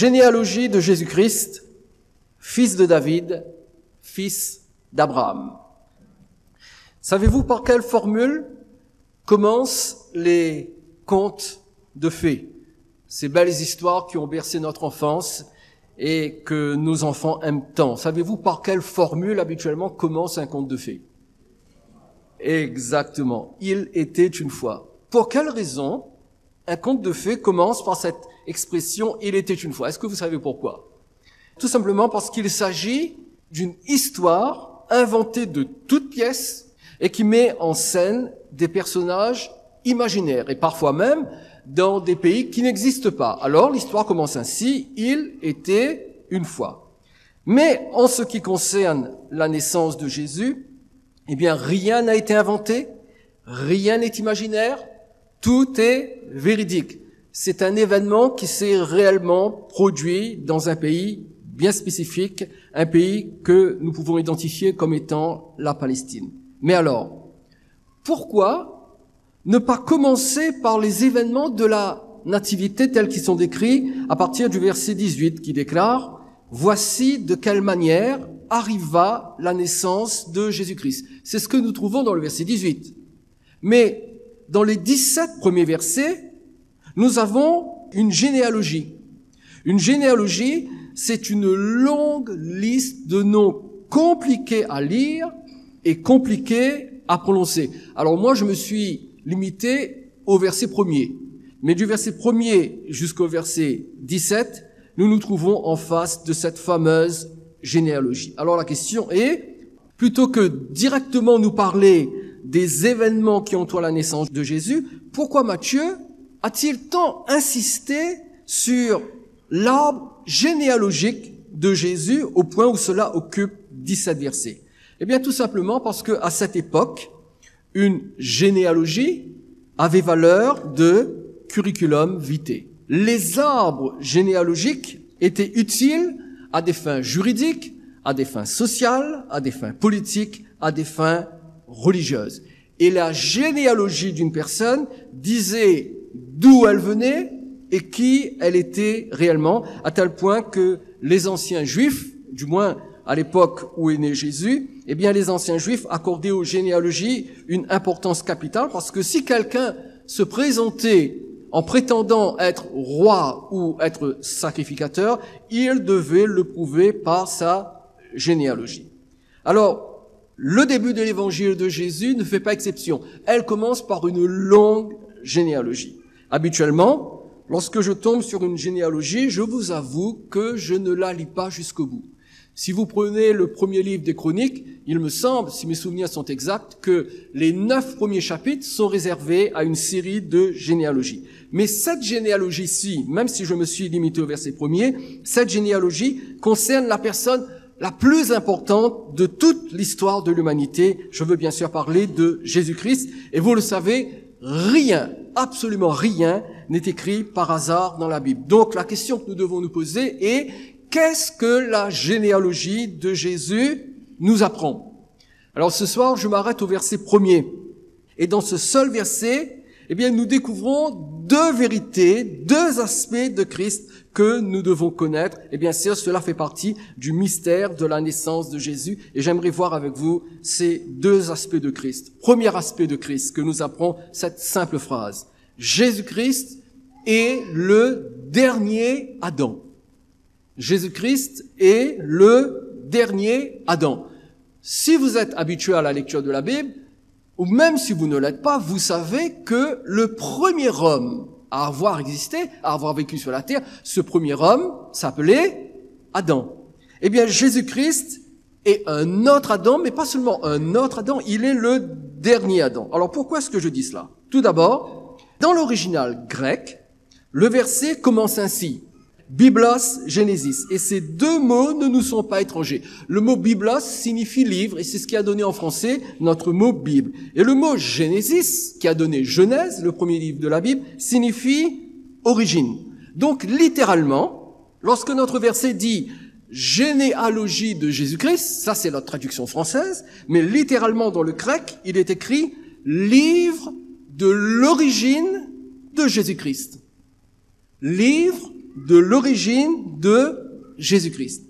Généalogie de Jésus-Christ, fils de David, fils d'Abraham. Savez-vous par quelle formule commencent les contes de fées? Ces belles histoires qui ont bercé notre enfance et que nos enfants aiment tant. Savez-vous par quelle formule habituellement commence un conte de fées? Exactement. Il était une fois. Pour quelle raison un conte de fées commence par cette expression « il était une fois ». Est-ce que vous savez pourquoi? Tout simplement parce qu'il s'agit d'une histoire inventée de toutes pièces et qui met en scène des personnages imaginaires et parfois même dans des pays qui n'existent pas. Alors l'histoire commence ainsi, « il était une fois ». Mais en ce qui concerne la naissance de Jésus, eh bien rien n'a été inventé, rien n'est imaginaire, tout est véridique. C'est un événement qui s'est réellement produit dans un pays bien spécifique, un pays que nous pouvons identifier comme étant la Palestine. Mais alors, pourquoi ne pas commencer par les événements de la nativité tels qu'ils sont décrits à partir du verset 18 qui déclare « Voici de quelle manière arriva la naissance de Jésus-Christ ». C'est ce que nous trouvons dans le verset 18. Mais dans les 17 premiers versets, nous avons une généalogie. Une généalogie, c'est une longue liste de noms compliqués à lire et compliqués à prononcer. Alors moi, je me suis limité au verset premier. Mais du verset premier jusqu'au verset 17, nous nous trouvons en face de cette fameuse généalogie. Alors la question est, plutôt que directement nous parler des événements qui entourent la naissance de Jésus, pourquoi Matthieu a-t-il tant insisté sur l'arbre généalogique de Jésus au point où cela occupe 17 versets? Eh bien, tout simplement parce que à cette époque, une généalogie avait valeur de curriculum vitae. Les arbres généalogiques étaient utiles à des fins juridiques, à des fins sociales, à des fins politiques, à des fins religieuses. Et la généalogie d'une personne disait d'où elle venait et qui elle était réellement, à tel point que les anciens juifs, du moins à l'époque où est né Jésus, eh bien les anciens juifs accordaient aux généalogies une importance capitale, parce que si quelqu'un se présentait en prétendant être roi ou être sacrificateur, il devait le prouver par sa généalogie. Alors, le début de l'évangile de Jésus ne fait pas exception. Elle commence par une longue généalogie. Habituellement, lorsque je tombe sur une généalogie, je vous avoue que je ne la lis pas jusqu'au bout. Si vous prenez le premier livre des Chroniques, il me semble, si mes souvenirs sont exacts, que les 9 premiers chapitres sont réservés à une série de généalogies. Mais cette généalogie-ci, même si je me suis limité au verset premier, cette généalogie concerne la personne la plus importante de toute l'histoire de l'humanité. Je veux bien sûr parler de Jésus-Christ. Et vous le savez, rien, absolument rien n'est écrit par hasard dans la Bible. Donc la question que nous devons nous poser est: qu'est-ce que la généalogie de Jésus nous apprend? Alors ce soir, je m'arrête au verset premier. Et dans ce seul verset, eh bien, nous découvrons deux vérités, deux aspects de Christ que nous devons connaître. Et bien sûr, cela fait partie du mystère de la naissance de Jésus. Et j'aimerais voir avec vous ces deux aspects de Christ. Premier aspect de Christ que nous apprend cette simple phrase: Jésus-Christ est le dernier Adam. Jésus-Christ est le dernier Adam. Si vous êtes habitué à la lecture de la Bible, ou même si vous ne l'êtes pas, vous savez que le premier homme à avoir existé, à avoir vécu sur la terre, ce premier homme s'appelait Adam. Eh bien, Jésus-Christ est un autre Adam, mais pas seulement un autre Adam, il est le dernier Adam. Alors pourquoi est-ce que je dis cela? Tout d'abord, dans l'original grec, le verset commence ainsi: Biblos, Genesis. Et ces deux mots ne nous sont pas étrangers. Le mot Biblos signifie livre, et c'est ce qui a donné en français notre mot Bible. Et le mot Genesis, qui a donné Genèse, le premier livre de la Bible, signifie origine. Donc, littéralement, lorsque notre verset dit généalogie de Jésus-Christ, ça c'est notre traduction française, mais littéralement dans le grec, il est écrit livre de l'origine de Jésus-Christ. Livre de l'origine de Jésus-Christ.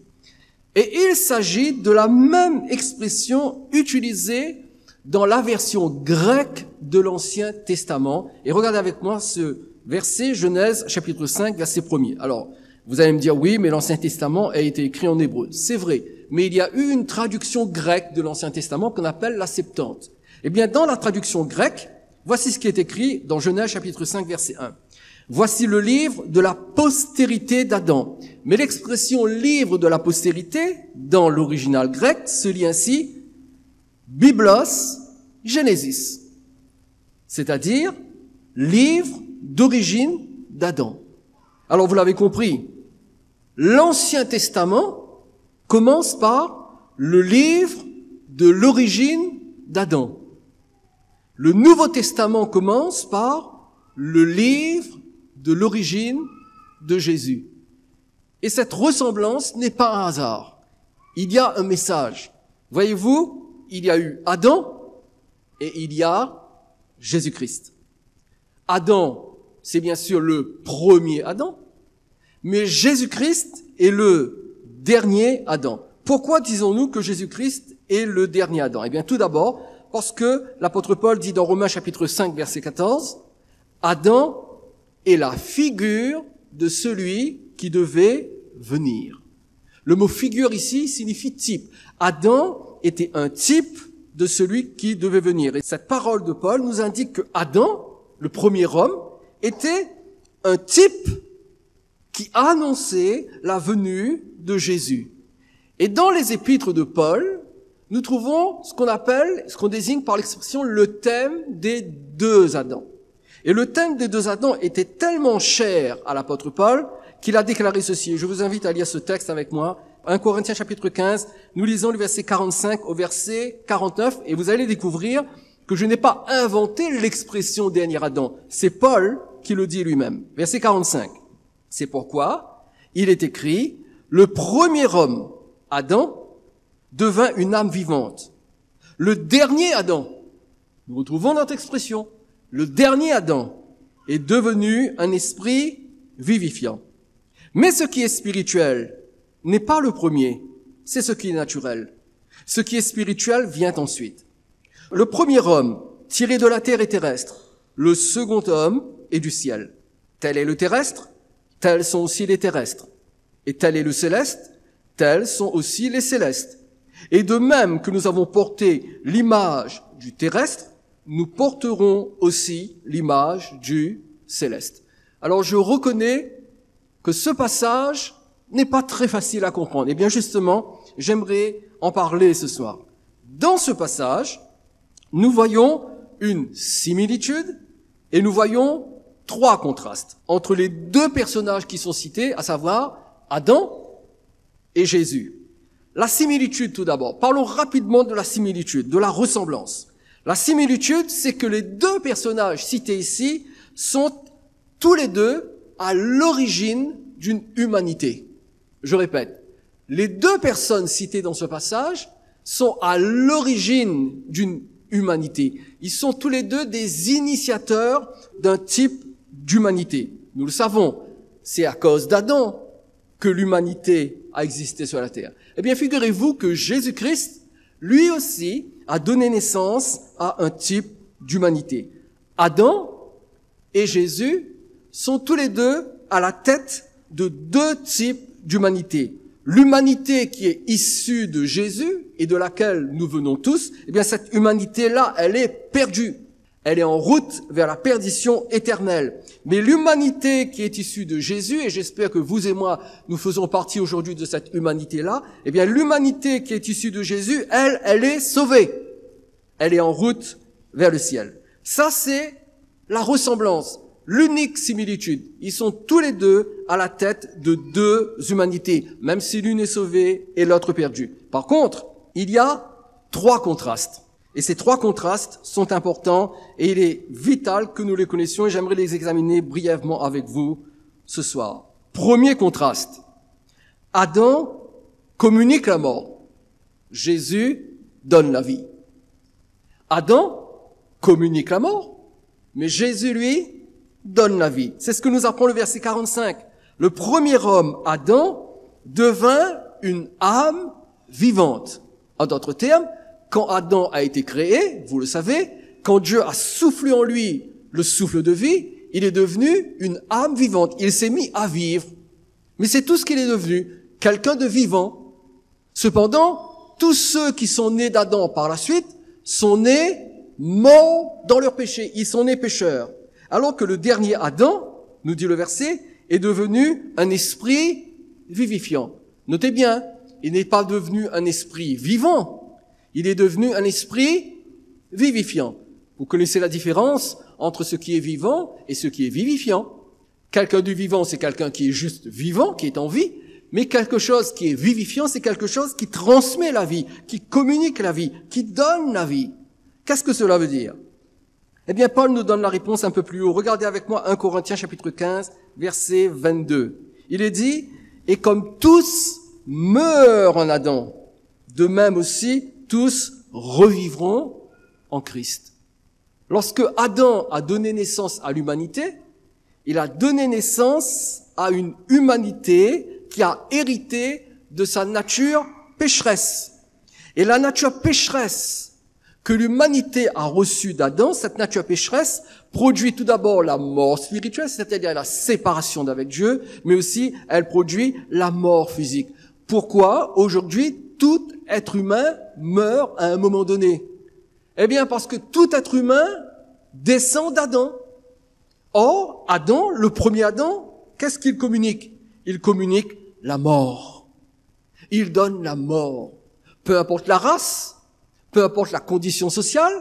Et il s'agit de la même expression utilisée dans la version grecque de l'Ancien Testament. Et regardez avec moi ce verset, Genèse chapitre 5, verset 1er. Alors, vous allez me dire, oui, mais l'Ancien Testament a été écrit en hébreu. C'est vrai, mais il y a eu une traduction grecque de l'Ancien Testament qu'on appelle la Septante. Eh bien, dans la traduction grecque, voici ce qui est écrit dans Genèse chapitre 5, verset 1. Voici le livre de la postérité d'Adam. Mais l'expression livre de la postérité, dans l'original grec, se lit ainsi, Biblos Genesis, c'est-à-dire livre d'origine d'Adam. Alors vous l'avez compris, l'Ancien Testament commence par le livre de l'origine d'Adam. Le Nouveau Testament commence par le livre de l'origine de Jésus. Et cette ressemblance n'est pas un hasard. Il y a un message. Voyez-vous, il y a eu Adam et il y a Jésus-Christ. Adam, c'est bien sûr le premier Adam, mais Jésus-Christ est le dernier Adam. Pourquoi disons-nous que Jésus-Christ est le dernier Adam? Eh bien, tout d'abord, parce que l'apôtre Paul dit dans Romains chapitre 5, verset 14, Adam est la figure de celui qui devait venir. Le mot figure ici signifie type. Adam était un type de celui qui devait venir. Et cette parole de Paul nous indique que Adam, le premier homme, était un type qui annonçait la venue de Jésus. Et dans les épîtres de Paul, nous trouvons ce qu'on désigne par l'expression le thème des deux Adams. Et le thème des deux Adams était tellement cher à l'apôtre Paul qu'il a déclaré ceci. Je vous invite à lire ce texte avec moi. 1 Corinthiens chapitre 15, nous lisons le verset 45 au verset 49 et vous allez découvrir que je n'ai pas inventé l'expression dernier Adam. C'est Paul qui le dit lui-même. Verset 45. C'est pourquoi il est écrit, le premier homme, Adam, devint une âme vivante. Le dernier Adam, nous retrouvons notre expression, le dernier Adam est devenu un esprit vivifiant. Mais ce qui est spirituel n'est pas le premier, c'est ce qui est naturel. Ce qui est spirituel vient ensuite. Le premier homme, tiré de la terre, est terrestre. Le second homme est du ciel. Tel est le terrestre, tels sont aussi les terrestres. Et tel est le céleste, tels sont aussi les célestes. Et de même que nous avons porté l'image du terrestre, nous porterons aussi l'image du céleste. Alors je reconnais que ce passage n'est pas très facile à comprendre. Et bien justement, j'aimerais en parler ce soir. Dans ce passage, nous voyons une similitude et nous voyons trois contrastes entre les deux personnages qui sont cités, à savoir Adam et Jésus. La similitude tout d'abord. Parlons rapidement de la similitude, de la ressemblance. La similitude, c'est que les deux personnages cités ici sont tous les deux à l'origine d'une humanité. Je répète, les deux personnes citées dans ce passage sont à l'origine d'une humanité. Ils sont tous les deux des initiateurs d'un type d'humanité. Nous le savons, c'est à cause d'Adam que l'humanité a existé sur la terre. Eh bien, figurez-vous que Jésus-Christ, lui aussi, a donné naissance à un type d'humanité. Adam et Jésus sont tous les deux à la tête de deux types d'humanité. L'humanité qui est issue de Jésus et de laquelle nous venons tous, eh bien cette humanité-là, elle est perdue. Elle est en route vers la perdition éternelle. Mais l'humanité qui est issue de Jésus, et j'espère que vous et moi, nous faisons partie aujourd'hui de cette humanité-là, eh bien l'humanité qui est issue de Jésus, elle est sauvée. Elle est en route vers le ciel. Ça, c'est la ressemblance. L'unique similitude, ils sont tous les deux à la tête de deux humanités, même si l'une est sauvée et l'autre perdue. Par contre, il y a trois contrastes. Et ces trois contrastes sont importants et il est vital que nous les connaissions et j'aimerais les examiner brièvement avec vous ce soir. Premier contraste. Adam communique la mort. Jésus donne la vie. Adam communique la mort, mais Jésus, lui, donne la vie. C'est ce que nous apprend le verset 45. Le premier homme, Adam, devint une âme vivante. En d'autres termes, quand Adam a été créé, vous le savez, quand Dieu a soufflé en lui le souffle de vie, il est devenu une âme vivante. Il s'est mis à vivre. Mais c'est tout ce qu'il est devenu, quelqu'un de vivant. Cependant, tous ceux qui sont nés d'Adam par la suite sont nés morts dans leur péché. Ils sont nés pécheurs. Alors que le dernier Adam, nous dit le verset, est devenu un esprit vivifiant. Notez bien, il n'est pas devenu un esprit vivant, il est devenu un esprit vivifiant. Vous connaissez la différence entre ce qui est vivant et ce qui est vivifiant. Quelqu'un de vivant, c'est quelqu'un qui est juste vivant, qui est en vie, mais quelque chose qui est vivifiant, c'est quelque chose qui transmet la vie, qui communique la vie, qui donne la vie. Qu'est-ce que cela veut dire? Eh bien, Paul nous donne la réponse un peu plus haut. Regardez avec moi 1 Corinthiens chapitre 15, verset 22. Il est dit, « Et comme tous meurent en Adam, de même aussi tous revivront en Christ. » Lorsque Adam a donné naissance à l'humanité, il a donné naissance à une humanité qui a hérité de sa nature pécheresse. Et la nature pécheresse que l'humanité a reçue d'Adam, cette nature pécheresse, produit tout d'abord la mort spirituelle, c'est-à-dire la séparation d'avec Dieu, mais aussi elle produit la mort physique. Pourquoi aujourd'hui tout être humain meurt à un moment donné? Eh bien parce que tout être humain descend d'Adam. Or, Adam, le premier Adam, qu'est-ce qu'il communique? Il communique la mort. Il donne la mort. Peu importe la race, peu importe la condition sociale,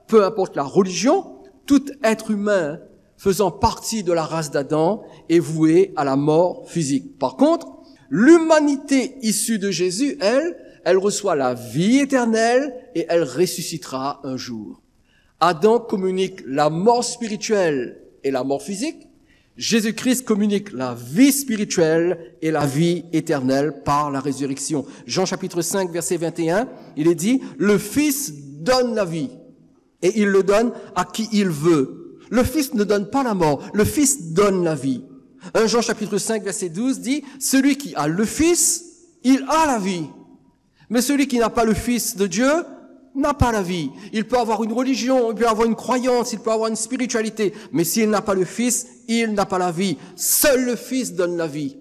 peu importe la religion, tout être humain faisant partie de la race d'Adam est voué à la mort physique. Par contre, l'humanité issue de Jésus, elle reçoit la vie éternelle et elle ressuscitera un jour. Adam communique la mort spirituelle et la mort physique. Jésus-Christ communique la vie spirituelle et la vie éternelle par la résurrection. Jean chapitre 5, verset 21, il est dit, « Le Fils donne la vie et il le donne à qui il veut. Le Fils ne donne pas la mort, le Fils donne la vie. » 1 Jean chapitre 5, verset 12 dit, « Celui qui a le Fils, il a la vie. Mais celui qui n'a pas le Fils de Dieu n'a pas la vie. » Il peut avoir une religion, il peut avoir une croyance, il peut avoir une spiritualité, mais s'il n'a pas le Fils, il n'a pas la vie. Seul le Fils donne la vie.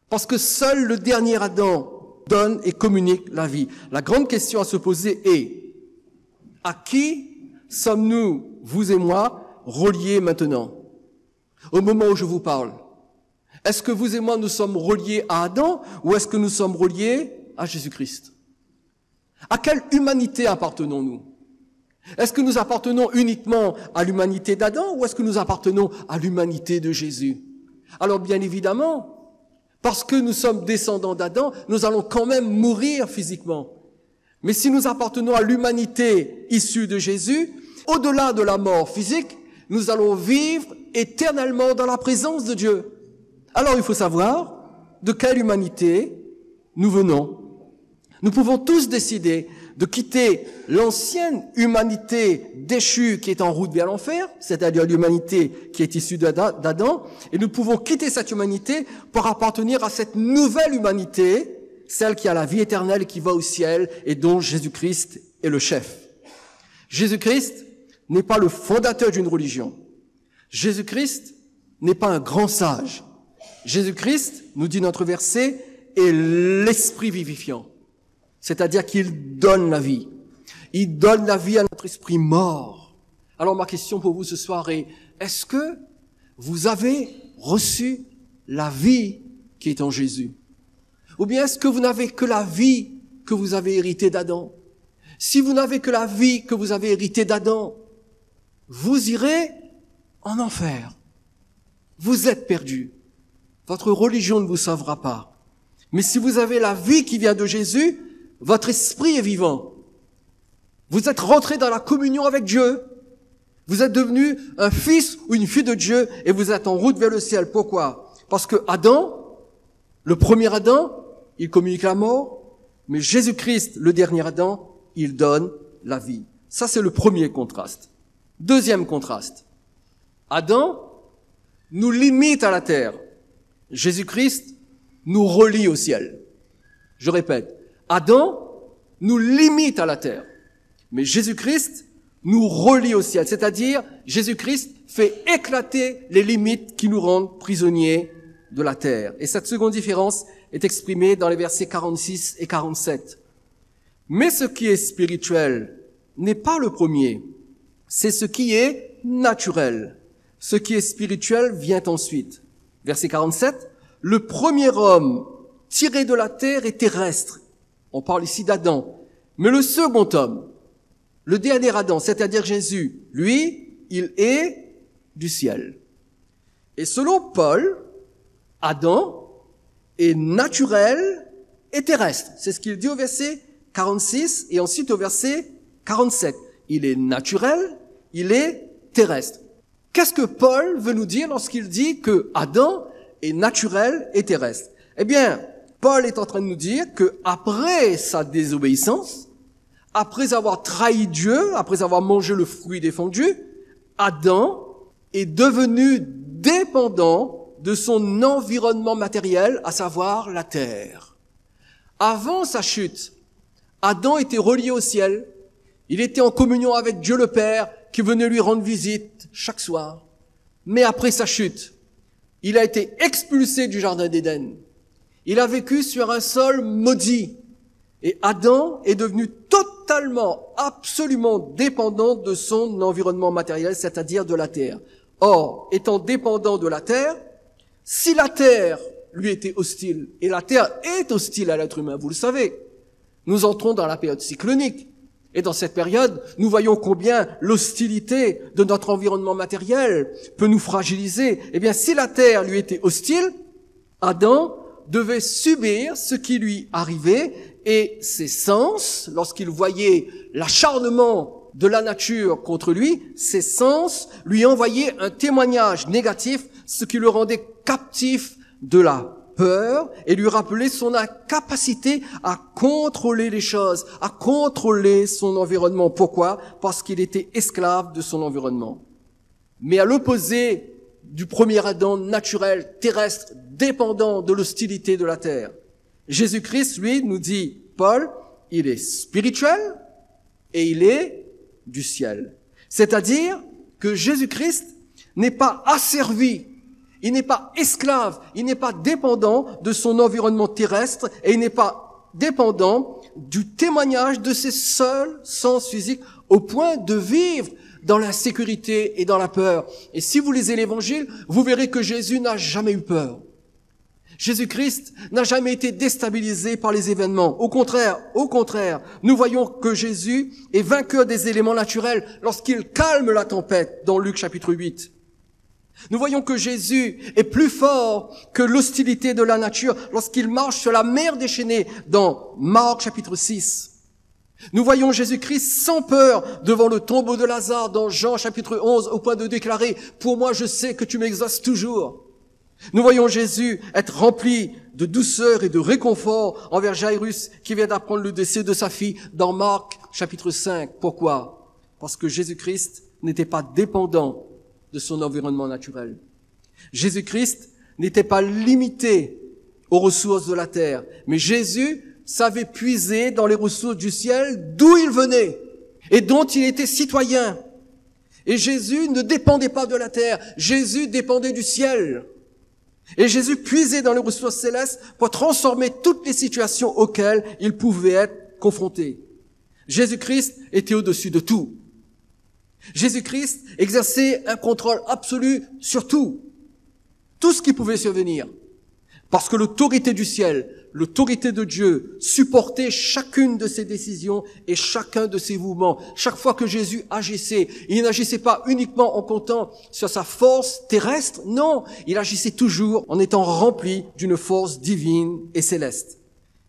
Parce que seul le dernier Adam donne et communique la vie. La grande question à se poser est, à qui sommes-nous, vous et moi, reliés maintenant? Au moment où je vous parle. Est-ce que vous et moi, nous sommes reliés à Adam ou est-ce que nous sommes reliés à Jésus-Christ? À quelle humanité appartenons-nous? Est-ce que nous appartenons uniquement à l'humanité d'Adam ou est-ce que nous appartenons à l'humanité de Jésus? Alors bien évidemment, parce que nous sommes descendants d'Adam, nous allons quand même mourir physiquement. Mais si nous appartenons à l'humanité issue de Jésus, au-delà de la mort physique, nous allons vivre éternellement dans la présence de Dieu. Alors il faut savoir de quelle humanité nous venons. Nous pouvons tous décider de quitter l'ancienne humanité déchue qui est en route vers l'enfer, c'est-à-dire l'humanité qui est issue d'Adam, et nous pouvons quitter cette humanité pour appartenir à cette nouvelle humanité, celle qui a la vie éternelle et qui va au ciel et dont Jésus-Christ est le chef. Jésus-Christ n'est pas le fondateur d'une religion. Jésus-Christ n'est pas un grand sage. Jésus-Christ, nous dit notre verset, est l'esprit vivifiant. C'est-à-dire qu'il donne la vie. Il donne la vie à notre esprit mort. Alors ma question pour vous ce soir est, est-ce que vous avez reçu la vie qui est en Jésus? Ou bien est-ce que vous n'avez que la vie que vous avez héritée d'Adam? Si vous n'avez que la vie que vous avez héritée d'Adam, vous irez en enfer. Vous êtes perdus. Votre religion ne vous sauvera pas. Mais si vous avez la vie qui vient de Jésus, votre esprit est vivant. Vous êtes rentré dans la communion avec Dieu. Vous êtes devenu un fils ou une fille de Dieu et vous êtes en route vers le ciel. Pourquoi? Parce que Adam, le premier Adam, il communique la mort, mais Jésus-Christ, le dernier Adam, il donne la vie. Ça, c'est le premier contraste. Deuxième contraste. Adam nous limite à la terre. Jésus-Christ nous relie au ciel. Je répète, Adam nous limite à la terre, mais Jésus-Christ nous relie au ciel, c'est-à-dire Jésus-Christ fait éclater les limites qui nous rendent prisonniers de la terre. Et cette seconde différence est exprimée dans les versets 46 et 47. Mais ce qui est spirituel n'est pas le premier, c'est ce qui est naturel. Ce qui est spirituel vient ensuite. Verset 47, le premier homme tiré de la terre est terrestre. On parle ici d'Adam. Mais le second homme, le dernier Adam, c'est-à-dire Jésus, lui, il est du ciel. Et selon Paul, Adam est naturel et terrestre. C'est ce qu'il dit au verset 46 et ensuite au verset 47. Il est naturel, il est terrestre. Qu'est-ce que Paul veut nous dire lorsqu'il dit que Adam est naturel et terrestre? Eh bien, Paul est en train de nous dire que après sa désobéissance, après avoir trahi Dieu, après avoir mangé le fruit défendu, Adam est devenu dépendant de son environnement matériel, à savoir la terre. Avant sa chute, Adam était relié au ciel. Il était en communion avec Dieu le Père qui venait lui rendre visite chaque soir. Mais après sa chute, il a été expulsé du jardin d'Éden. Il a vécu sur un sol maudit. Et Adam est devenu totalement, absolument dépendant de son environnement matériel, c'est-à-dire de la terre. Or, étant dépendant de la terre, si la terre lui était hostile, et la terre est hostile à l'être humain, vous le savez, nous entrons dans la période cyclonique. Et dans cette période, nous voyons combien l'hostilité de notre environnement matériel peut nous fragiliser. Eh bien, si la terre lui était hostile, Adam devait subir ce qui lui arrivait et ses sens, lorsqu'il voyait l'acharnement de la nature contre lui, ses sens lui envoyaient un témoignage négatif, ce qui le rendait captif de la peur et lui rappelait son incapacité à contrôler les choses, à contrôler son environnement. Pourquoi? Parce qu'il était esclave de son environnement. Mais à l'opposé du premier Adam naturel, terrestre, dépendant de l'hostilité de la terre, Jésus-Christ, lui, nous dit, Paul, il est spirituel et il est du ciel. C'est-à-dire que Jésus-Christ n'est pas asservi, il n'est pas esclave, il n'est pas dépendant de son environnement terrestre et il n'est pas dépendant du témoignage de ses seuls sens physiques au point de vivre dans l'insécurité et dans la peur. Et si vous lisez l'Évangile, vous verrez que Jésus n'a jamais eu peur. Jésus-Christ n'a jamais été déstabilisé par les événements. Au contraire, nous voyons que Jésus est vainqueur des éléments naturels lorsqu'il calme la tempête dans Luc chapitre 8. Nous voyons que Jésus est plus fort que l'hostilité de la nature lorsqu'il marche sur la mer déchaînée dans Marc chapitre 6. Nous voyons Jésus-Christ sans peur devant le tombeau de Lazare dans Jean chapitre 11 au point de déclarer « Pour moi, je sais que tu m'exauces toujours ». Nous voyons Jésus être rempli de douceur et de réconfort envers Jairus qui vient d'apprendre le décès de sa fille dans Marc chapitre 5. Pourquoi? Parce que Jésus-Christ n'était pas dépendant de son environnement naturel. Jésus-Christ n'était pas limité aux ressources de la terre, mais Jésus savait puiser dans les ressources du ciel d'où il venait et dont il était citoyen. Et Jésus ne dépendait pas de la terre, Jésus dépendait du ciel. Et Jésus puisait dans les ressources célestes pour transformer toutes les situations auxquelles il pouvait être confronté. Jésus-Christ était au-dessus de tout. Jésus-Christ exerçait un contrôle absolu sur tout ce qui pouvait survenir. Parce que l'autorité du ciel, l'autorité de Dieu supportait chacune de ses décisions et chacun de ses mouvements. Chaque fois que Jésus agissait, il n'agissait pas uniquement en comptant sur sa force terrestre, non, il agissait toujours en étant rempli d'une force divine et céleste.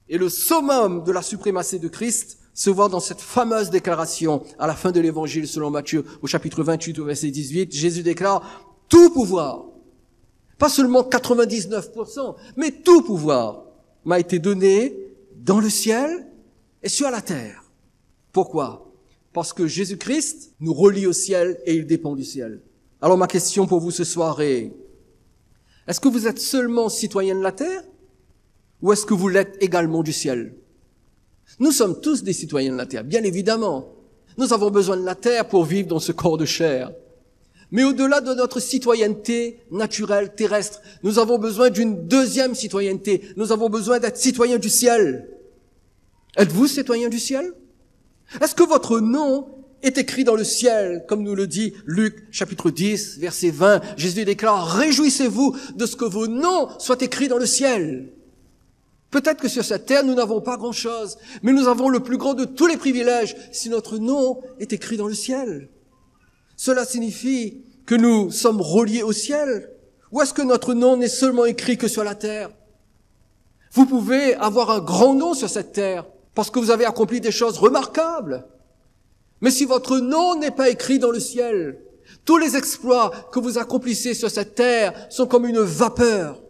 Et le summum de la suprématie de Christ se voit dans cette fameuse déclaration à la fin de l'Évangile selon Matthieu, au chapitre 28, au verset 18. Jésus déclare « Tout pouvoir ». Pas seulement 99%, mais tout pouvoir m'a été donné dans le ciel et sur la terre. Pourquoi? Parce que Jésus-Christ nous relie au ciel et il dépend du ciel. Alors ma question pour vous ce soir est, Est-ce que vous êtes seulement citoyen de la terre ou est-ce que vous l'êtes également du ciel? Nous sommes tous des citoyens de la terre, bien évidemment. Nous avons besoin de la terre pour vivre dans ce corps de chair. Mais au-delà de notre citoyenneté naturelle terrestre, nous avons besoin d'une deuxième citoyenneté. Nous avons besoin d'être citoyens du ciel. Êtes-vous citoyen du ciel? Est-ce que votre nom est écrit dans le ciel, comme nous le dit Luc, chapitre 10, verset 20. Jésus déclare, « Réjouissez-vous de ce que vos noms soient écrits dans le ciel. » Peut-être que sur cette terre, nous n'avons pas grand-chose, mais nous avons le plus grand de tous les privilèges si notre nom est écrit dans le ciel. Cela signifie que nous sommes reliés au ciel, ou est-ce que notre nom n'est seulement écrit que sur la terre? Vous pouvez avoir un grand nom sur cette terre, parce que vous avez accompli des choses remarquables. Mais si votre nom n'est pas écrit dans le ciel, tous les exploits que vous accomplissez sur cette terre sont comme une vapeur.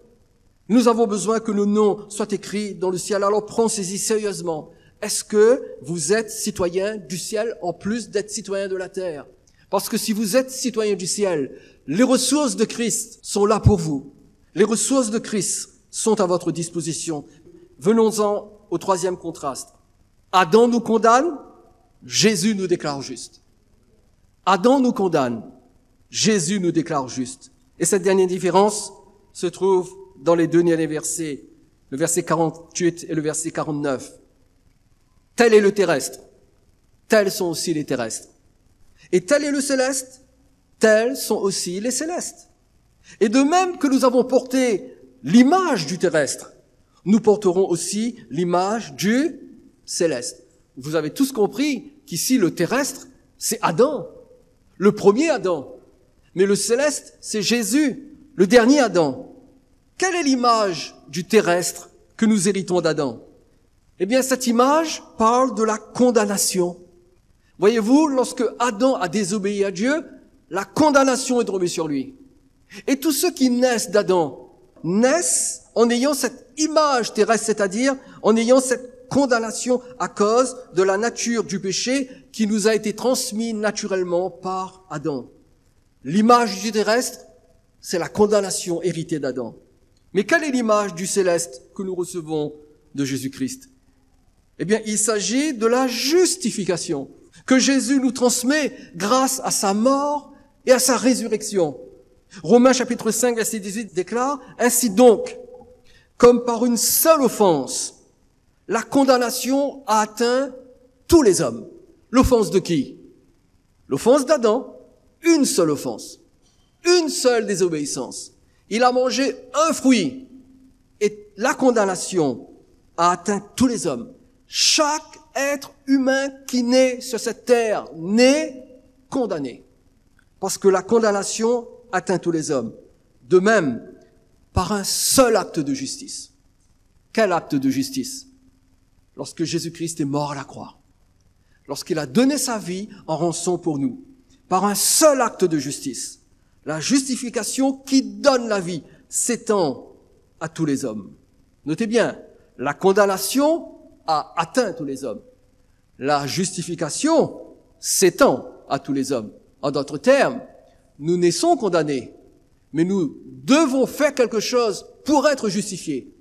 Nous avons besoin que nos noms soient écrits dans le ciel. Alors pensez-y sérieusement. Est-ce que vous êtes citoyen du ciel en plus d'être citoyen de la terre? Parce que si vous êtes citoyen du ciel, les ressources de Christ sont là pour vous. Les ressources de Christ sont à votre disposition. Venons-en au troisième contraste. Adam nous condamne, Jésus nous déclare juste. Adam nous condamne, Jésus nous déclare juste. Et cette dernière différence se trouve dans les deux derniers versets, le verset 48 et le verset 49. Tel est le terrestre, tels sont aussi les terrestres. Et tel est le céleste, tels sont aussi les célestes. Et de même que nous avons porté l'image du terrestre, nous porterons aussi l'image du céleste. Vous avez tous compris qu'ici le terrestre, c'est Adam, le premier Adam. Mais le céleste, c'est Jésus, le dernier Adam. Quelle est l'image du terrestre que nous héritons d'Adam? Eh bien, cette image parle de la condamnation. Voyez-vous, lorsque Adam a désobéi à Dieu, la condamnation est tombée sur lui. Et tous ceux qui naissent d'Adam naissent en ayant cette image terrestre, c'est-à-dire en ayant cette condamnation à cause de la nature du péché qui nous a été transmise naturellement par Adam. L'image du terrestre, c'est la condamnation héritée d'Adam. Mais quelle est l'image du céleste que nous recevons de Jésus-Christ? Eh bien, il s'agit de la justification que Jésus nous transmet grâce à sa mort et à sa résurrection. Romains chapitre 5, verset 18 déclare, « Ainsi donc, comme par une seule offense, la condamnation a atteint tous les hommes. » L'offense de qui? L'offense d'Adam. Une seule offense. Une seule désobéissance. Il a mangé un fruit. Et la condamnation a atteint tous les hommes. Chaque être humain qui naît sur cette terre naît condamné. Parce que la condamnation atteint tous les hommes. De même, par un seul acte de justice. Quel acte de justice? Lorsque Jésus-Christ est mort à la croix. Lorsqu'il a donné sa vie en rançon pour nous. Par un seul acte de justice. La justification qui donne la vie s'étend à tous les hommes. Notez bien, la condamnation a atteint tous les hommes. La justification s'étend à tous les hommes. En d'autres termes, nous naissons condamnés, mais nous devons faire quelque chose pour être justifiés.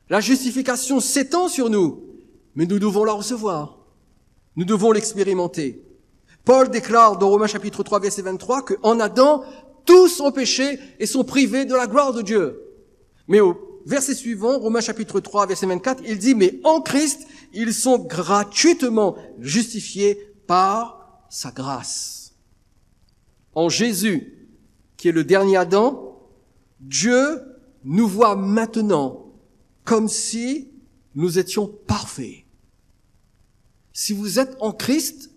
La justification s'étend sur nous, mais nous devons la recevoir. Nous devons l'expérimenter. Paul déclare dans Romains chapitre 3, verset 23, qu'en Adam, tous ont péché et sont privés de la gloire de Dieu. Mais au verset suivant, Romains chapitre 3, verset 24, il dit, mais en Christ, ils sont gratuitement justifiés par sa grâce. En Jésus, qui est le dernier Adam, Dieu nous voit maintenant comme si nous étions parfaits. Si vous êtes en Christ,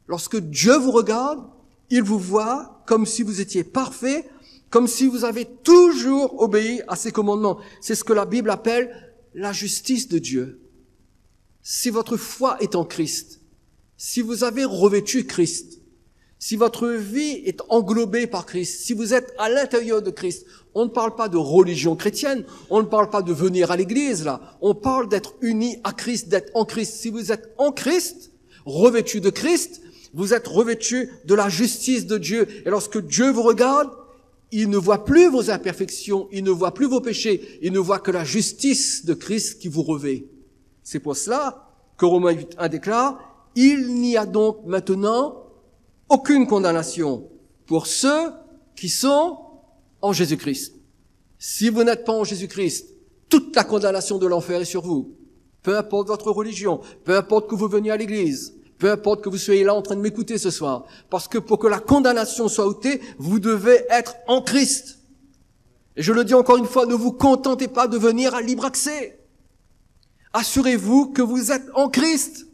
lorsque Dieu vous regarde, il vous voit comme si vous étiez parfait, comme si vous avez toujours obéi à ses commandements. C'est ce que la Bible appelle la justice de Dieu. Si votre foi est en Christ, si vous avez revêtu Christ, si votre vie est englobée par Christ, si vous êtes à l'intérieur de Christ, on ne parle pas de religion chrétienne, on ne parle pas de venir à l'église, là. On parle d'être uni à Christ, d'être en Christ. Si vous êtes en Christ, revêtu de Christ, vous êtes revêtu de la justice de Dieu. Et lorsque Dieu vous regarde, il ne voit plus vos imperfections, il ne voit plus vos péchés, il ne voit que la justice de Christ qui vous revêt. C'est pour cela que Romains 8.1 déclare « Il n'y a donc maintenant aucune condamnation pour ceux qui sont en Jésus-Christ. » Si vous n'êtes pas en Jésus-Christ, toute la condamnation de l'enfer est sur vous. Peu importe votre religion, peu importe que vous veniez à l'église, peu importe que vous soyez là en train de m'écouter ce soir. Parce que pour que la condamnation soit ôtée, vous devez être en Christ. Et je le dis encore une fois, ne vous contentez pas de venir à libre accès. Assurez-vous que vous êtes en Christ,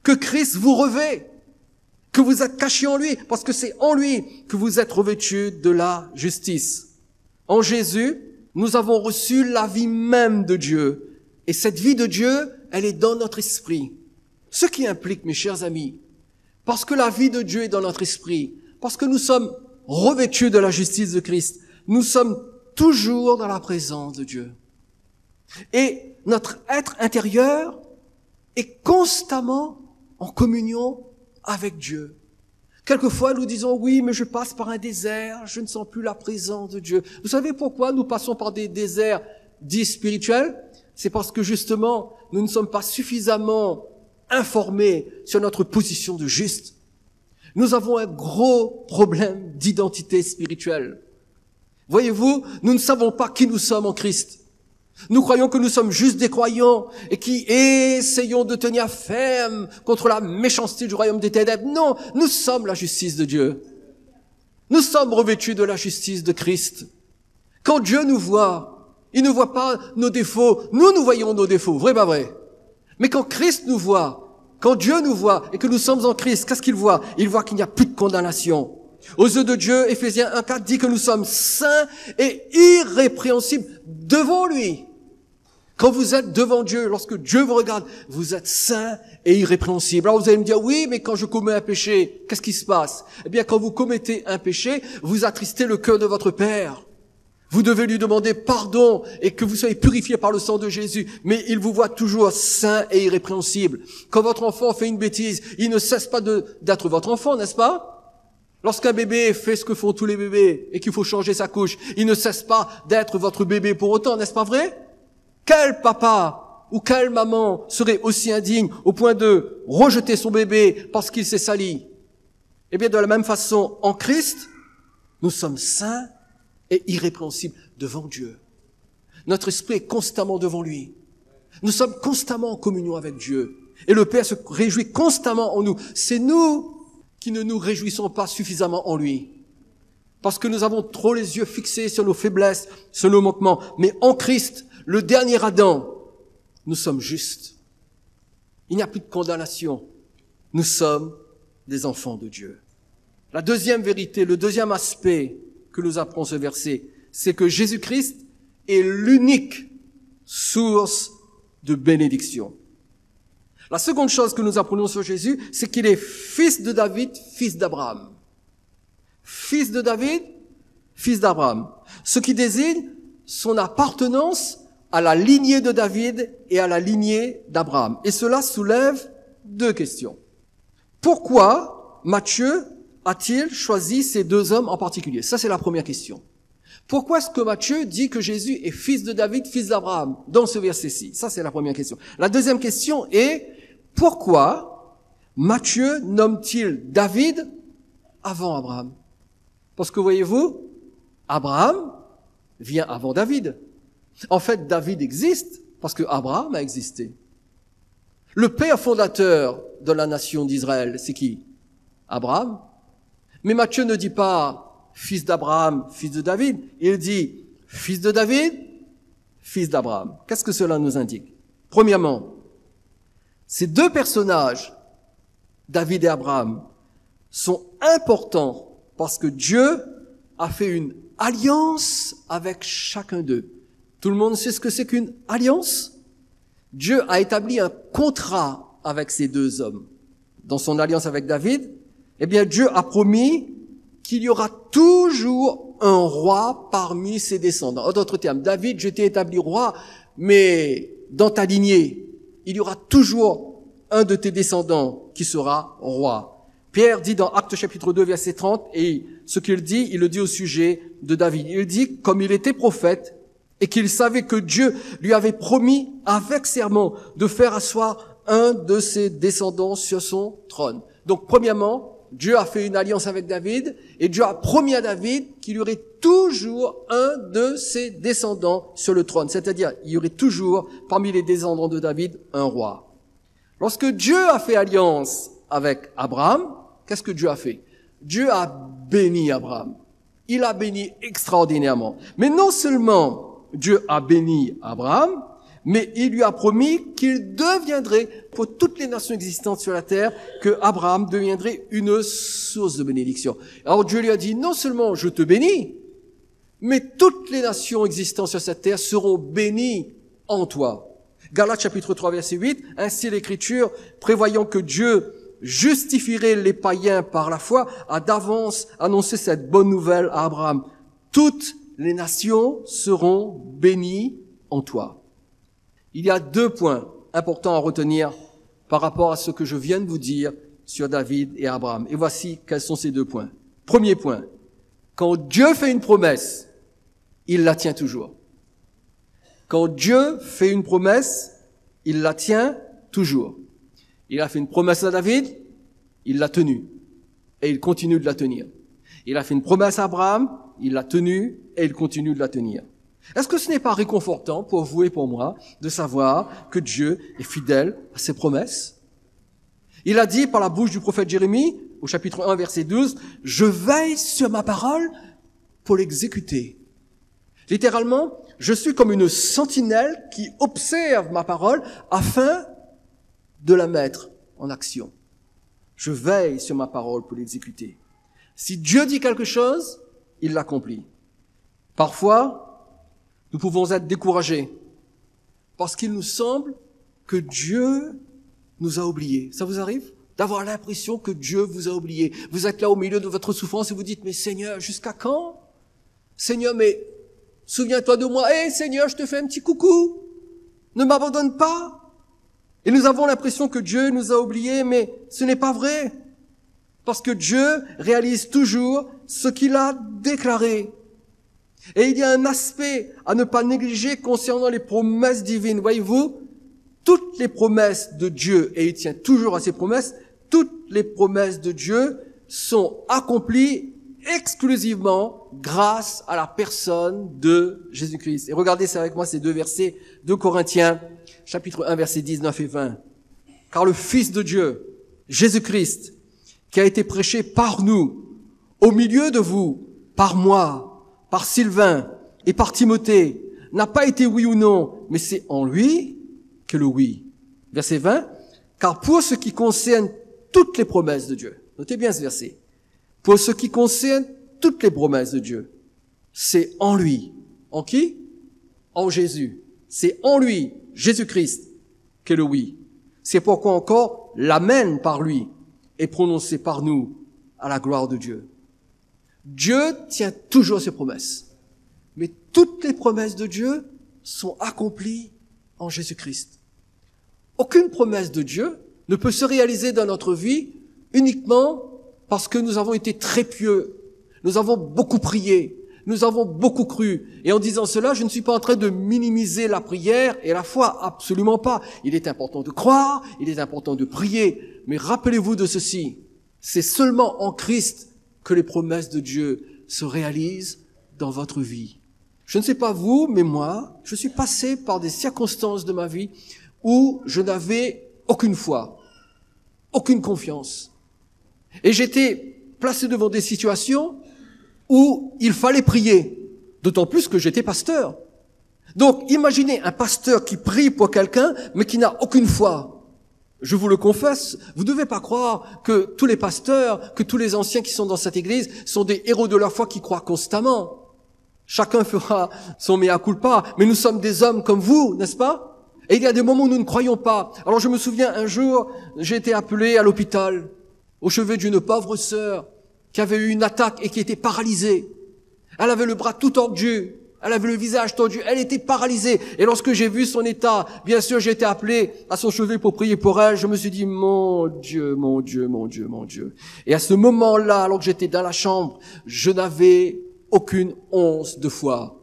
que Christ vous revêt, que vous êtes cachés en lui, parce que c'est en lui que vous êtes revêtus de la justice. En Jésus, nous avons reçu la vie même de Dieu. Et cette vie de Dieu, elle est dans notre esprit. Ce qui implique, mes chers amis, parce que la vie de Dieu est dans notre esprit, parce que nous sommes revêtus de la justice de Christ, nous sommes toujours dans la présence de Dieu. Et notre être intérieur est constamment en communion avec Dieu. Quelquefois, nous disons, oui, mais je passe par un désert, je ne sens plus la présence de Dieu. Vous savez pourquoi nous passons par des déserts dits spirituels? C'est parce que justement, nous ne sommes pas suffisamment informés sur notre position de juste. Nous avons un gros problème d'identité spirituelle. Voyez-vous, nous ne savons pas qui nous sommes en Christ. Nous croyons que nous sommes juste des croyants et qui essayons de tenir ferme contre la méchanceté du royaume des ténèbres. Non, nous sommes la justice de Dieu. Nous sommes revêtus de la justice de Christ. Quand Dieu nous voit, il ne voit pas nos défauts. Nous voyons nos défauts, vrai pas vrai? Mais quand Christ nous voit, quand Dieu nous voit et que nous sommes en Christ, qu'est-ce qu'il voit? Il voit qu'il n'y a plus de condamnation. Aux yeux de Dieu, Éphésiens 1.4 dit que nous sommes saints et irrépréhensibles devant lui. Quand vous êtes devant Dieu, lorsque Dieu vous regarde, vous êtes saints et irrépréhensibles. Alors vous allez me dire, oui, mais quand je commets un péché, qu'est-ce qui se passe? Eh bien, quand vous commettez un péché, vous attristez le cœur de votre Père. Vous devez lui demander pardon et que vous soyez purifiés par le sang de Jésus. Mais il vous voit toujours saint et irrépréhensible. Quand votre enfant fait une bêtise, il ne cesse pas d'être votre enfant, n'est-ce pas? Lorsqu'un bébé fait ce que font tous les bébés et qu'il faut changer sa couche, il ne cesse pas d'être votre bébé pour autant, n'est-ce pas vrai? Quel papa ou quelle maman serait aussi indigne au point de rejeter son bébé parce qu'il s'est sali? Eh bien, de la même façon, en Christ, nous sommes saints et irrépréhensibles devant Dieu. Notre esprit est constamment devant lui. Nous sommes constamment en communion avec Dieu. Et le Père se réjouit constamment en nous. C'est nous qui ne nous réjouissons pas suffisamment en lui. Parce que nous avons trop les yeux fixés sur nos faiblesses, sur nos manquements. Mais en Christ, le dernier Adam, nous sommes justes. Il n'y a plus de condamnation. Nous sommes des enfants de Dieu. La deuxième vérité, le deuxième aspect que nous apprend ce verset, c'est que Jésus-Christ est l'unique source de bénédiction. La seconde chose que nous apprenons sur Jésus, c'est qu'il est fils de David, fils d'Abraham. Fils de David, fils d'Abraham. Ce qui désigne son appartenance à la lignée de David et à la lignée d'Abraham. Et cela soulève deux questions. Pourquoi Matthieu a-t-il choisi ces deux hommes en particulier? Ça, c'est la première question. Pourquoi est-ce que Matthieu dit que Jésus est fils de David, fils d'Abraham, dans ce verset-ci? Ça, c'est la première question. La deuxième question est, pourquoi Matthieu nomme-t-il David avant Abraham? Parce que, voyez-vous, Abraham vient avant David. En fait, David existe parce que Abraham a existé. Le père fondateur de la nation d'Israël, c'est qui? Abraham. Mais Matthieu ne dit pas fils d'Abraham, fils de David. Il dit fils de David, fils d'Abraham. Qu'est-ce que cela nous indique? Premièrement, ces deux personnages, David et Abraham, sont importants parce que Dieu a fait une alliance avec chacun d'eux. Tout le monde sait ce que c'est qu'une alliance? Dieu a établi un contrat avec ces deux hommes. Dans son alliance avec David, eh bien, Dieu a promis qu'il y aura toujours un roi parmi ses descendants. En d'autres termes, David, je t'ai établi roi, mais dans ta lignée, il y aura toujours un de tes descendants qui sera roi. Pierre dit dans Actes chapitre 2, verset 30, et ce qu'il dit, il le dit au sujet de David. Il dit, comme il était prophète, et qu'il savait que Dieu lui avait promis avec serment de faire asseoir un de ses descendants sur son trône. Donc, premièrement, Dieu a fait une alliance avec David, et Dieu a promis à David qu'il y aurait toujours un de ses descendants sur le trône. C'est-à-dire, il y aurait toujours, parmi les descendants de David, un roi. Lorsque Dieu a fait alliance avec Abraham, qu'est-ce que Dieu a fait? Dieu a béni Abraham. Il a béni extraordinairement. Mais non seulement Dieu a béni Abraham, mais il lui a promis qu'il deviendrait, pour toutes les nations existantes sur la terre, que Abraham deviendrait une source de bénédiction. Alors Dieu lui a dit, non seulement je te bénis, mais toutes les nations existantes sur cette terre seront bénies en toi. Galates chapitre 3 verset 8, ainsi l'Écriture, prévoyant que Dieu justifierait les païens par la foi, a d'avance annoncé cette bonne nouvelle à Abraham. Toutes les nations seront bénies en toi. Il y a 2 points importants à retenir par rapport à ce que je viens de vous dire sur David et Abraham. Et voici quels sont ces 2 points. Premier point, quand Dieu fait une promesse, il la tient toujours. Quand Dieu fait une promesse, il la tient toujours. Il a fait une promesse à David, il l'a tenue. Et il continue de la tenir. Il a fait une promesse à Abraham, il l'a tenue et il continue de la tenir. Est-ce que ce n'est pas réconfortant pour vous et pour moi de savoir que Dieu est fidèle à ses promesses? Il a dit par la bouche du prophète Jérémie, au chapitre 1, verset 12, « Je veille sur ma parole pour l'exécuter. » Littéralement, je suis comme une sentinelle qui observe ma parole afin de la mettre en action. Je veille sur ma parole pour l'exécuter. Si Dieu dit quelque chose, il l'accomplit. Parfois, nous pouvons être découragés parce qu'il nous semble que Dieu nous a oubliés. Ça vous arrive d'avoir l'impression que Dieu vous a oublié? Vous êtes là au milieu de votre souffrance et vous dites, mais Seigneur, jusqu'à quand? Seigneur, mais souviens-toi de moi. Hé, Seigneur, je te fais un petit coucou. Ne m'abandonne pas. Et nous avons l'impression que Dieu nous a oubliés, mais ce n'est pas vrai. Parce que Dieu réalise toujours ce qu'il a déclaré. Et il y a un aspect à ne pas négliger concernant les promesses divines. Voyez-vous, toutes les promesses de Dieu, et il tient toujours à ses promesses, toutes les promesses de Dieu sont accomplies exclusivement grâce à la personne de Jésus-Christ. Et regardez c'est avec moi ces 2 versets de Corinthiens, chapitre 1, versets 19 et 20. Car le Fils de Dieu, Jésus-Christ, qui a été prêché par nous, au milieu de vous, par moi, par Sylvain et par Timothée, n'a pas été oui ou non, mais c'est en lui que le oui. Verset 20, car pour ce qui concerne toutes les promesses de Dieu, notez bien ce verset, pour ce qui concerne toutes les promesses de Dieu, c'est en lui. En qui? En Jésus. C'est en lui, Jésus-Christ, que le oui. C'est pourquoi encore l'amen par lui est prononcé par nous à la gloire de Dieu. Dieu tient toujours ses promesses. Mais toutes les promesses de Dieu sont accomplies en Jésus-Christ. Aucune promesse de Dieu ne peut se réaliser dans notre vie uniquement parce que nous avons été très pieux. Nous avons beaucoup prié. Nous avons beaucoup cru. Et en disant cela, je ne suis pas en train de minimiser la prière et la foi. Absolument pas. Il est important de croire. Il est important de prier. Mais rappelez-vous de ceci. C'est seulement en Christ que les promesses de Dieu se réalisent dans votre vie. Je ne sais pas vous, mais moi, je suis passé par des circonstances de ma vie où je n'avais aucune foi, aucune confiance. Et j'étais placé devant des situations où il fallait prier, d'autant plus que j'étais pasteur. Donc, imaginez un pasteur qui prie pour quelqu'un, mais qui n'a aucune foi. Je vous le confesse, vous ne devez pas croire que tous les pasteurs, que tous les anciens qui sont dans cette église sont des héros de la foi qui croient constamment. Chacun fera son mea culpa, mais nous sommes des hommes comme vous, n'est-ce pas? Et il y a des moments où nous ne croyons pas. Alors je me souviens, un jour, j'ai été appelé à l'hôpital, au chevet d'une pauvre sœur qui avait eu une attaque et qui était paralysée. Elle avait le bras tout tordu. Elle avait le visage tendu, elle était paralysée. Et lorsque j'ai vu son état, bien sûr, j'ai été appelé à son chevet pour prier pour elle. Je me suis dit, mon Dieu, mon Dieu, mon Dieu, mon Dieu. Et à ce moment-là, alors que j'étais dans la chambre, je n'avais aucune once de foi.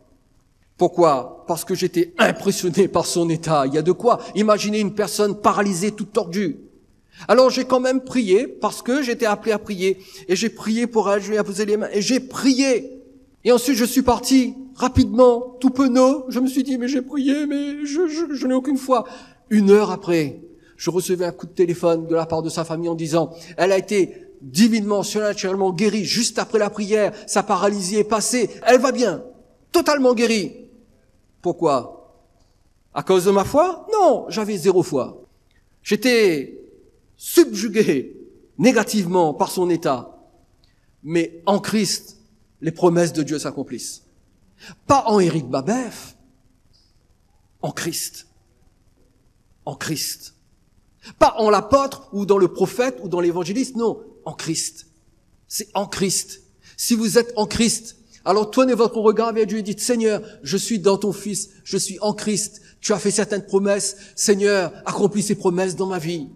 Pourquoi? Parce que j'étais impressionné par son état. Il y a de quoi imaginer une personne paralysée, toute tordue. Alors j'ai quand même prié, parce que j'étais appelé à prier. Et j'ai prié pour elle, je lui ai posé les mains, et j'ai prié. Et ensuite je suis parti rapidement, tout penaud. Je me suis dit, mais j'ai prié, mais je n'ai aucune foi. 1 heure après, je recevais un coup de téléphone de la part de sa famille en disant, elle a été divinement, surnaturellement guérie juste après la prière. Sa paralysie est passée, elle va bien, totalement guérie. Pourquoi? À cause de ma foi? Non, j'avais 0 foi. J'étais subjugué négativement par son état. Mais en Christ, les promesses de Dieu s'accomplissent. Pas en Éric Babeuf, en Christ. En Christ. Pas en l'apôtre ou dans le prophète ou dans l'évangéliste, non, en Christ. C'est en Christ. Si vous êtes en Christ, alors tournez votre regard vers Dieu et dites, Seigneur, je suis dans ton Fils, je suis en Christ, tu as fait certaines promesses, Seigneur, accomplis ces promesses dans ma vie.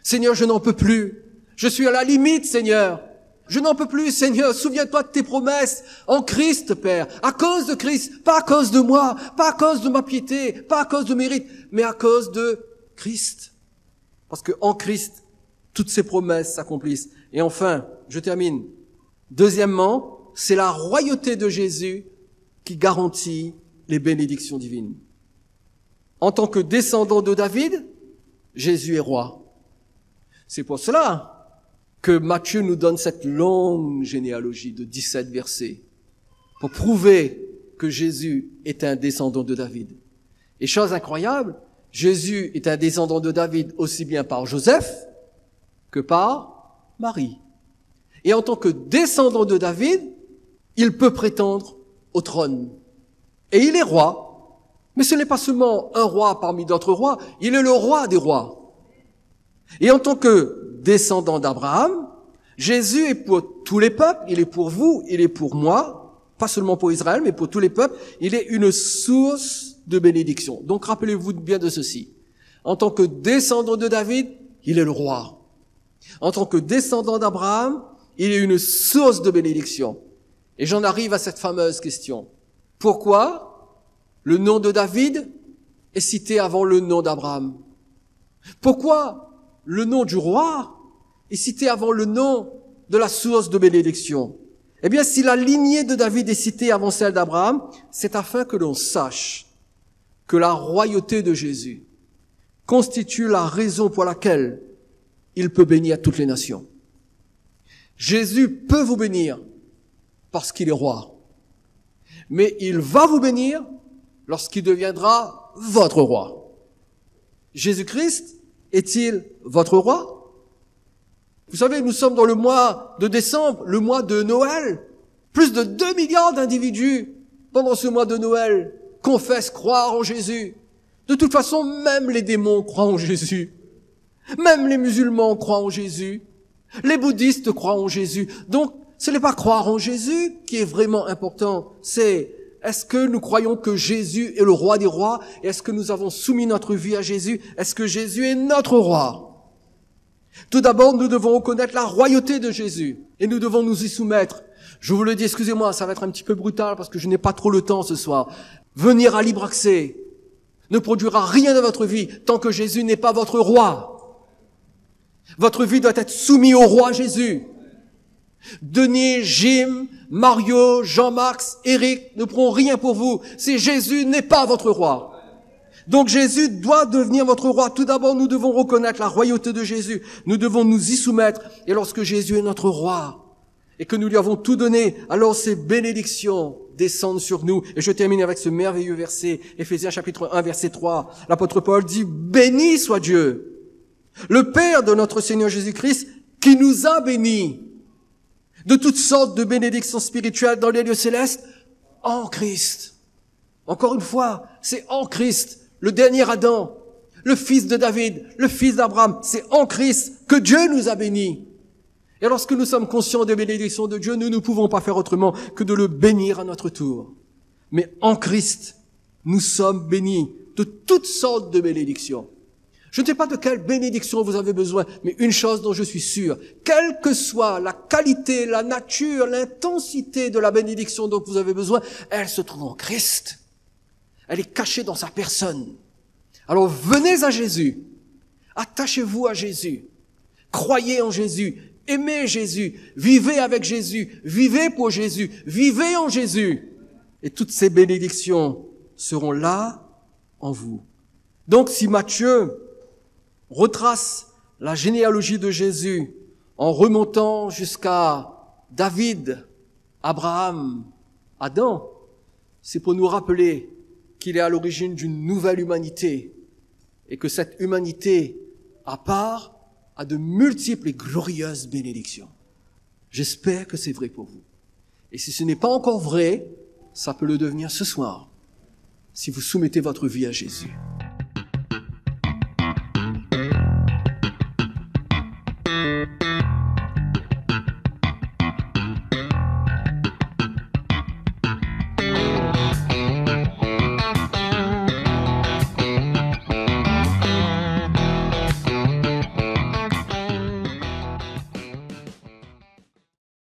Seigneur, je n'en peux plus, je suis à la limite, Seigneur, je n'en peux plus, Seigneur, souviens-toi de tes promesses, en Christ, Père, à cause de Christ, pas à cause de moi, pas à cause de ma piété, pas à cause de mérite, mais à cause de Christ. Parce que en Christ, toutes ces promesses s'accomplissent. Et enfin, je termine. Deuxièmement, c'est la royauté de Jésus qui garantit les bénédictions divines. En tant que descendant de David, Jésus est roi. C'est pour cela que Matthieu nous donne cette longue généalogie de 17 versets pour prouver que Jésus est un descendant de David. Et chose incroyable, Jésus est un descendant de David aussi bien par Joseph que par Marie. Et en tant que descendant de David, il peut prétendre au trône. Et il est roi. Mais ce n'est pas seulement un roi parmi d'autres rois, il est le roi des rois. Et en tant que descendant d'Abraham, Jésus est pour tous les peuples, il est pour vous, il est pour moi, pas seulement pour Israël, mais pour tous les peuples, il est une source de bénédiction. Donc rappelez-vous bien de ceci. En tant que descendant de David, il est le roi. En tant que descendant d'Abraham, il est une source de bénédiction. Et j'en arrive à cette fameuse question. Pourquoi le nom de David est cité avant le nom d'Abraham? Pourquoi le nom du roi est cité avant le nom de la source de bénédiction? Eh bien, si la lignée de David est citée avant celle d'Abraham, c'est afin que l'on sache que la royauté de Jésus constitue la raison pour laquelle il peut bénir toutes les nations. Jésus peut vous bénir parce qu'il est roi. Mais il va vous bénir lorsqu'il deviendra votre roi. Jésus-Christ est-il votre roi? Vous savez, nous sommes dans le mois de décembre, le mois de Noël. Plus de 2 milliards d'individus pendant ce mois de Noël confessent croire en Jésus. De toute façon, même les démons croient en Jésus. Même les musulmans croient en Jésus. Les bouddhistes croient en Jésus. Donc, ce n'est pas croire en Jésus qui est vraiment important. C'est, est-ce que nous croyons que Jésus est le roi des rois? Est-ce que nous avons soumis notre vie à Jésus? Est-ce que Jésus est notre roi? Tout d'abord, nous devons reconnaître la royauté de Jésus et nous devons nous y soumettre. Je vous le dis, excusez-moi, ça va être un petit peu brutal parce que je n'ai pas trop le temps ce soir. Venir à libre accès ne produira rien dans votre vie tant que Jésus n'est pas votre roi. Votre vie doit être soumise au roi Jésus. Denis, Jim, Mario, Jean-Max, Eric ne feront rien pour vous si Jésus n'est pas votre roi. Donc Jésus doit devenir votre roi. Tout d'abord, nous devons reconnaître la royauté de Jésus. Nous devons nous y soumettre. Et lorsque Jésus est notre roi et que nous lui avons tout donné, alors ces bénédictions descendent sur nous. Et je termine avec ce merveilleux verset, Éphésiens chapitre 1, verset 3. L'apôtre Paul dit, « Béni soit Dieu, le Père de notre Seigneur Jésus-Christ, qui nous a bénis de toutes sortes de bénédictions spirituelles dans les lieux célestes, en Christ. » Encore une fois, c'est en Christ, le dernier Adam, le fils de David, le fils d'Abraham. C'est en Christ que Dieu nous a bénis. Et lorsque nous sommes conscients des bénédictions de Dieu, nous ne pouvons pas faire autrement que de le bénir à notre tour. Mais en Christ, nous sommes bénis de toutes sortes de bénédictions. Je ne sais pas de quelle bénédiction vous avez besoin, mais une chose dont je suis sûr, quelle que soit la qualité, la nature, l'intensité de la bénédiction dont vous avez besoin, elle se trouve en Christ. Elle est cachée dans sa personne. Alors venez à Jésus, attachez-vous à Jésus, croyez en Jésus, aimez Jésus, vivez avec Jésus, vivez pour Jésus, vivez en Jésus. Et toutes ces bénédictions seront là en vous. Donc si Matthieu retrace la généalogie de Jésus en remontant jusqu'à David, Abraham, Adam, c'est pour nous rappeler qu'il est à l'origine d'une nouvelle humanité et que cette humanité a part à de multiples et glorieuses bénédictions. J'espère que c'est vrai pour vous. Et si ce n'est pas encore vrai, ça peut le devenir ce soir, si vous soumettez votre vie à Jésus.